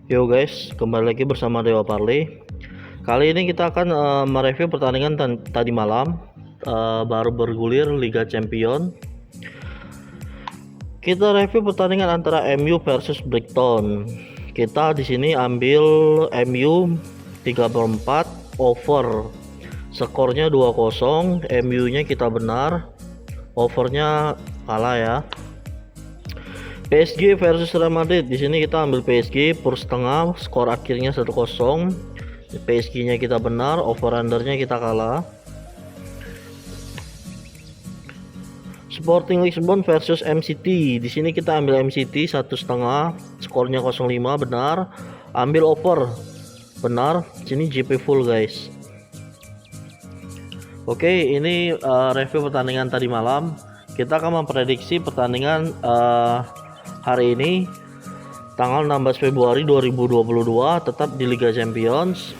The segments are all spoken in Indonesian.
Yo guys, kembali lagi bersama Dewa Parley. Kali ini kita akan mereview pertandingan tadi malam, baru bergulir Liga Champion. Kita review pertandingan antara MU versus Brighton. Kita di sini ambil MU 3/4 over. Skornya 2-0, MU-nya kita benar, overnya kalah ya. PSG versus Real Madrid. Di sini kita ambil PSG per setengah, skor akhirnya 1-0. PSG-nya kita benar, over undernya kita kalah. Sporting Lisbon versus MCT. Di sini kita ambil MCT 1,5, skornya 0,5 benar. Ambil over benar. Sini JP full guys. Oke, ini review pertandingan tadi malam. Kita akan memprediksi pertandingan hari ini tanggal 16 Februari 2022 tetap di Liga Champions.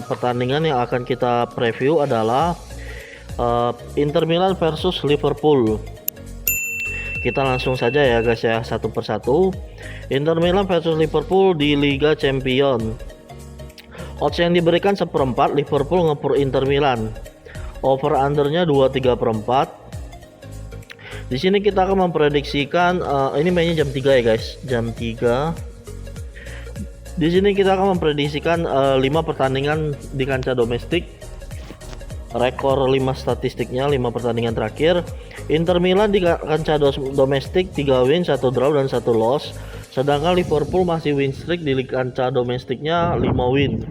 Pertandingan yang akan kita preview adalah Inter Milan versus Liverpool. Kita langsung saja ya guys ya, satu persatu. Inter Milan versus Liverpool di Liga Champion. Odds yang diberikan 1/4 Liverpool ngepur Inter Milan. Over undernya 23/4. Di sini kita akan memprediksikan ini mainnya jam 3 ya guys, jam 3. Di sini kita akan memprediksikan 5 pertandingan di kancah domestik. Rekor 5 statistiknya 5 pertandingan terakhir. Inter Milan di kancah domestik 3 win, 1 draw dan 1 loss. Sedangkan Liverpool masih win streak di kancah domestiknya 5 win.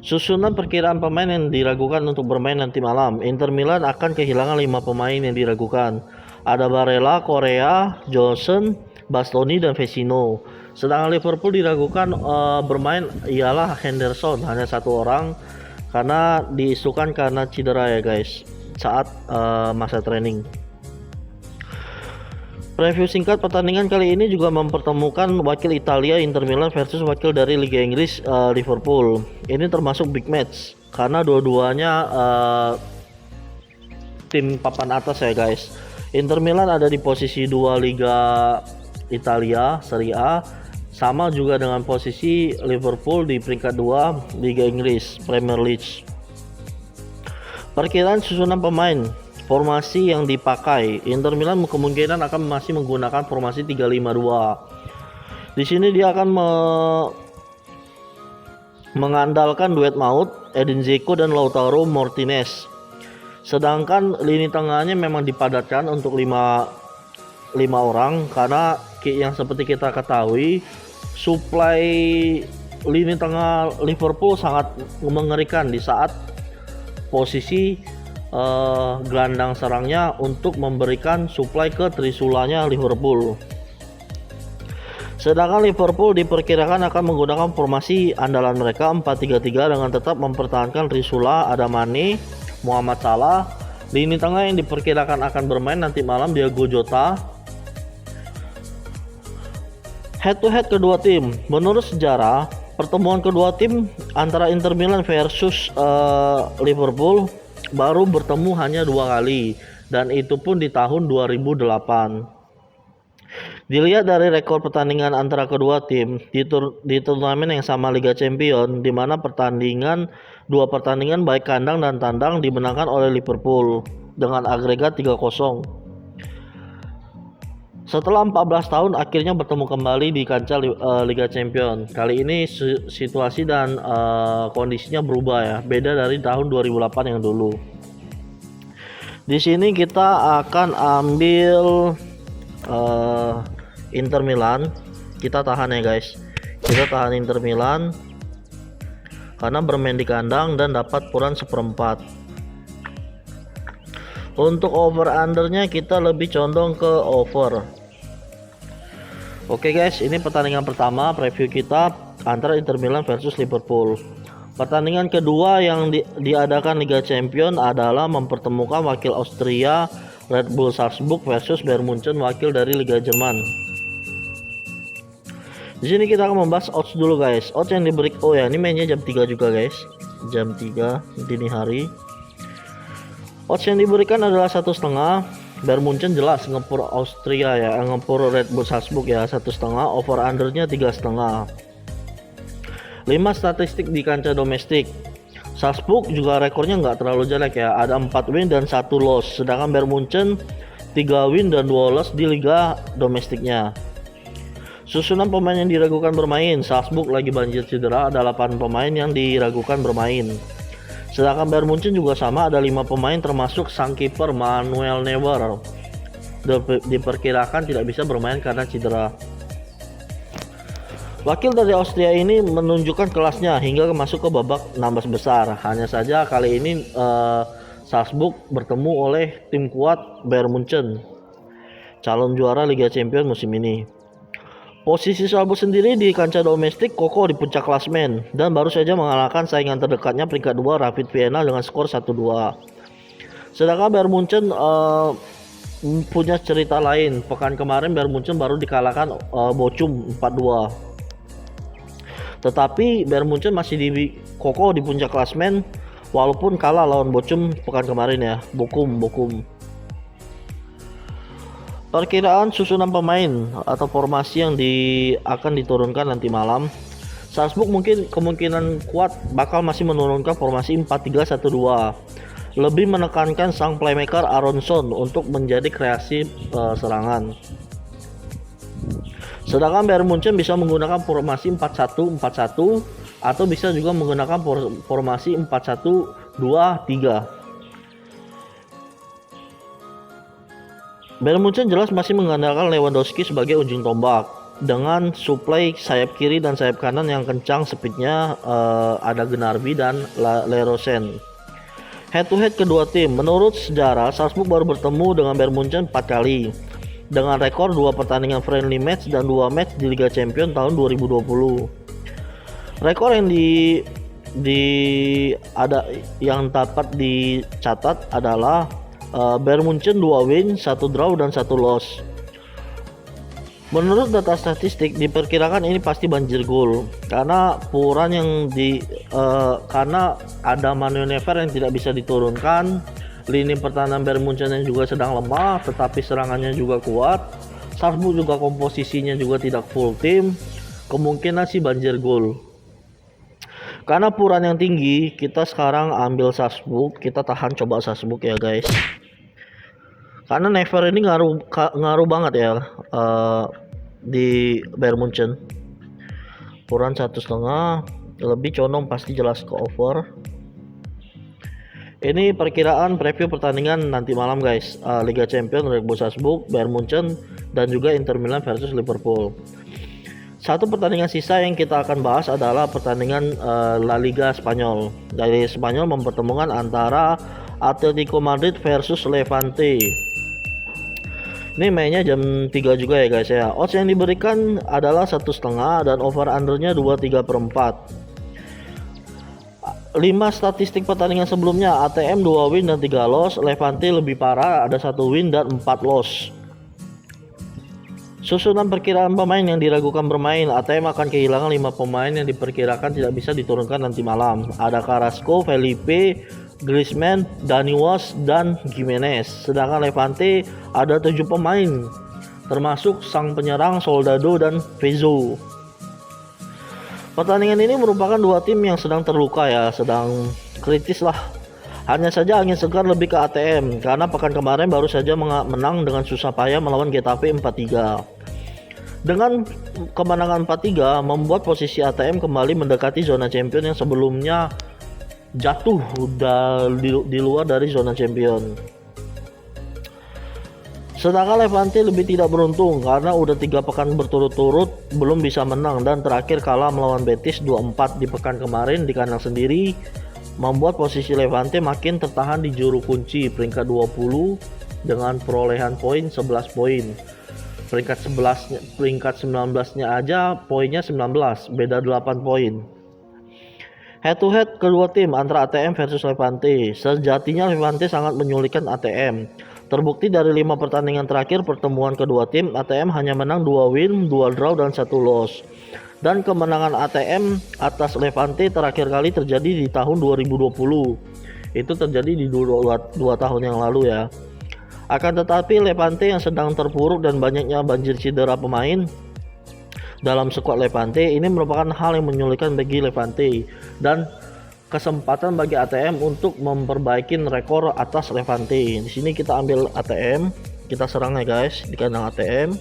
Susunan perkiraan pemain yang diragukan untuk bermain nanti malam. Inter Milan akan kehilangan 5 pemain yang diragukan. Ada Barella, Korea, Johnson, Bastoni dan Vecino. Sedangkan Liverpool diragukan bermain ialah Henderson, hanya 1 orang karena diisukan karena cedera ya guys saat masa training. Preview singkat pertandingan kali ini juga mempertemukan wakil Italia Inter Milan versus wakil dari Liga Inggris Liverpool. Ini termasuk big match karena dua-duanya tim papan atas ya guys. Inter Milan ada di posisi 2 Liga Italia Serie A, sama juga dengan posisi Liverpool di peringkat 2 Liga Inggris Premier League. Perkiraan susunan pemain, formasi yang dipakai. Inter Milan kemungkinan akan masih menggunakan formasi 3-5-2. Di sini dia akan mengandalkan duet maut Edin Dzeko dan Lautaro Martinez. Sedangkan lini tengahnya memang dipadatkan untuk 5 orang karena yang seperti kita ketahui suplai lini tengah Liverpool sangat mengerikan di saat posisi gelandang serangnya untuk memberikan suplai ke trisulanya Liverpool. Sedangkan Liverpool diperkirakan akan menggunakan formasi andalan mereka 4-3-3 dengan tetap mempertahankan Trisula, ada Mane, Muhammad Salah. Lini tengah yang diperkirakan akan bermain nanti malam Diogo Jota. Head to head kedua tim. Menurut sejarah, pertemuan kedua tim antara Inter Milan versus Liverpool baru bertemu hanya 2 kali, dan itu pun di tahun 2008. Dilihat dari rekor pertandingan antara kedua tim di turnamen yang sama Liga Champion, di mana dua pertandingan baik kandang dan tandang dimenangkan oleh Liverpool dengan agregat 3-0. Setelah 14 tahun akhirnya bertemu kembali di kancah Liga Champion. Kali ini situasi dan kondisinya berubah ya, beda dari tahun 2008 yang dulu. Di sini kita akan ambil Inter Milan. Kita tahan ya guys. Kita tahan Inter Milan karena bermain di kandang dan dapat puran 1/4. Untuk over undernya kita lebih condong ke over. Oke guys, ini pertandingan pertama preview kita antara Inter Milan versus Liverpool. Pertandingan kedua yang diadakan Liga Champion adalah mempertemukan wakil Austria Red Bull Salzburg versus Bayern Munchen wakil dari Liga Jerman. Di sini kita akan membahas odds dulu guys. Odds yang diberi, oh ya ini mainnya jam 3 juga guys, jam 3 dini hari. Odds yang diberikan adalah 1,5. Bayern Munchen jelas ngepur Austria ya, ngepur Red Bull Salzburg ya 1,5, over undernya 3,5. 5 statistik di kancah domestik. Salzburg juga rekornya nggak terlalu jelek ya, ada 4 win dan 1 loss, sedangkan Bayern Munchen 3 win dan 2 loss di liga domestiknya. Susunan pemain yang diragukan bermain, Salzburg lagi banjir cedera, ada 8 pemain yang diragukan bermain. Sedangkan Bayern Munchen juga sama, ada 5 pemain termasuk sang kiper Manuel Neuer. Diperkirakan tidak bisa bermain karena cedera. Wakil dari Austria ini menunjukkan kelasnya hingga masuk ke babak 16 besar. Hanya saja kali ini Salzburg bertemu oleh tim kuat Bayern Munchen, calon juara Liga Champions musim ini. Posisi Salzburg sendiri di kancah domestik kokoh di puncak klasemen dan baru saja mengalahkan saingan terdekatnya peringkat 2 Rapid Vienna dengan skor 1-2. Sedangkan Bayern Munchen punya cerita lain. Pekan kemarin Bayern Munchen baru dikalahkan Bochum 4-2. Tetapi Bayern Munchen masih kokoh di puncak klasemen walaupun kalah lawan Bochum pekan kemarin ya, Bochum. Perkiraan susunan pemain atau formasi yang akan diturunkan nanti malam. Salzburg mungkin kemungkinan kuat bakal masih menurunkan formasi 4-3-1-2. Lebih menekankan sang playmaker Aronson untuk menjadi kreasi serangan. Sedangkan Bayern Munchen bisa menggunakan formasi 4-1-4-1 atau bisa juga menggunakan formasi 4-1-2-3. Bayern Munchen jelas masih mengandalkan Lewandowski sebagai ujung tombak dengan suplai sayap kiri dan sayap kanan yang kencang, speednya ada Gnabry dan Lerosen. Head to head kedua tim, menurut sejarah Salzburg baru bertemu dengan Bayern Munchen 4 kali dengan rekor 2 pertandingan friendly match dan 2 match di Liga Champions tahun 2020. Rekor yang dapat dicatat adalah Bayern Munchen 2 win, 1 draw dan 1 loss. Menurut data statistik diperkirakan ini pasti banjir gol karena karena ada Manuel Neuer yang tidak bisa diturunkan. Lini pertahanan Bayern Munchen yang juga sedang lemah, tetapi serangannya juga kuat. Salzburg juga komposisinya juga tidak full tim. Kemungkinan sih banjir gol. Karena puran yang tinggi, kita sekarang ambil Salzburg, kita tahan coba Salzburg ya guys. Karena Neuer ini ngaruh banget ya di Bayern Munchen. Puran 1,5 lebih condong pasti jelas ke over. Ini perkiraan preview pertandingan nanti malam guys, Liga Champions Red Bull Salzburg, Bayern Munchen dan juga Inter Milan versus Liverpool. Satu pertandingan sisa yang kita akan bahas adalah pertandingan La Liga Spanyol. Dari Spanyol mempertemukan antara Atletico Madrid versus Levante. Ini mainnya jam 3 juga ya guys ya. Odds yang diberikan adalah 1,5 dan over undernya 2/3/4. 5 statistik pertandingan sebelumnya, ATM 2 win dan 3 loss, Levante lebih parah, ada 1 win dan 4 loss. Susunan perkiraan pemain yang diragukan bermain, ATM akan kehilangan 5 pemain yang diperkirakan tidak bisa diturunkan nanti malam. Ada Carrasco, Felipe, Griezmann, Dani Alves, dan Gimenez. Sedangkan Levante ada 7 pemain, termasuk sang penyerang Soldado dan Vezzo. Pertandingan ini merupakan 2 tim yang sedang terluka ya, sedang kritis lah. Hanya saja angin segar lebih ke ATM karena pekan kemarin baru saja menang dengan susah payah melawan Getafe 4-3. Dengan kemenangan 4-3 membuat posisi ATM kembali mendekati zona champion yang sebelumnya jatuh di luar dari zona champion. Sedangkan Levante lebih tidak beruntung karena udah 3 pekan berturut-turut belum bisa menang dan terakhir kalah melawan Betis 2-4 di pekan kemarin di kandang sendiri, membuat posisi Levante makin tertahan di juru kunci peringkat 20 dengan perolehan poin 11 poin. Peringkat 19-nya aja poinnya 19, beda 8 poin. Head to head kedua tim antara ATM versus Levante. Sejatinya Levante sangat menyulitkan ATM. Terbukti dari 5 pertandingan terakhir pertemuan kedua tim, ATM hanya menang 2 win, 2 draw dan 1 loss. Dan kemenangan ATM atas Levante terakhir kali terjadi di tahun 2020. Itu terjadi di 2 tahun yang lalu ya. Akan tetapi Levante yang sedang terpuruk dan banyaknya banjir cedera pemain dalam skuad Levante ini merupakan hal yang menyulitkan bagi Levante dan kesempatan bagi ATM untuk memperbaiki rekor atas Levante. Di sini kita ambil ATM, kita serang ya guys di kandang ATM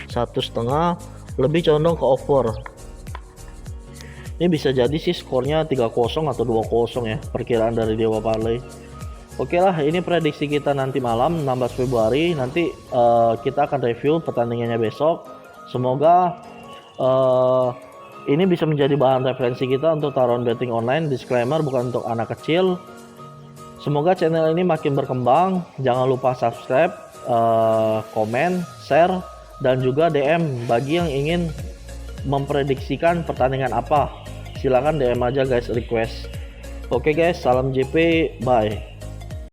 1,5, lebih condong ke over. Ini bisa jadi sih skornya 3-0 atau 2-0 ya, perkiraan dari Dewa Parley. Oke lah, ini prediksi kita nanti malam 16 Februari. Nanti kita akan review pertandingannya besok. Semoga ini bisa menjadi bahan referensi kita untuk taruhan betting online. Disclaimer, bukan untuk anak kecil. Semoga channel ini makin berkembang. Jangan lupa subscribe, komen, share, dan juga DM bagi yang ingin memprediksikan pertandingan apa. Silahkan DM aja guys, request. Oke guys, salam JP, bye.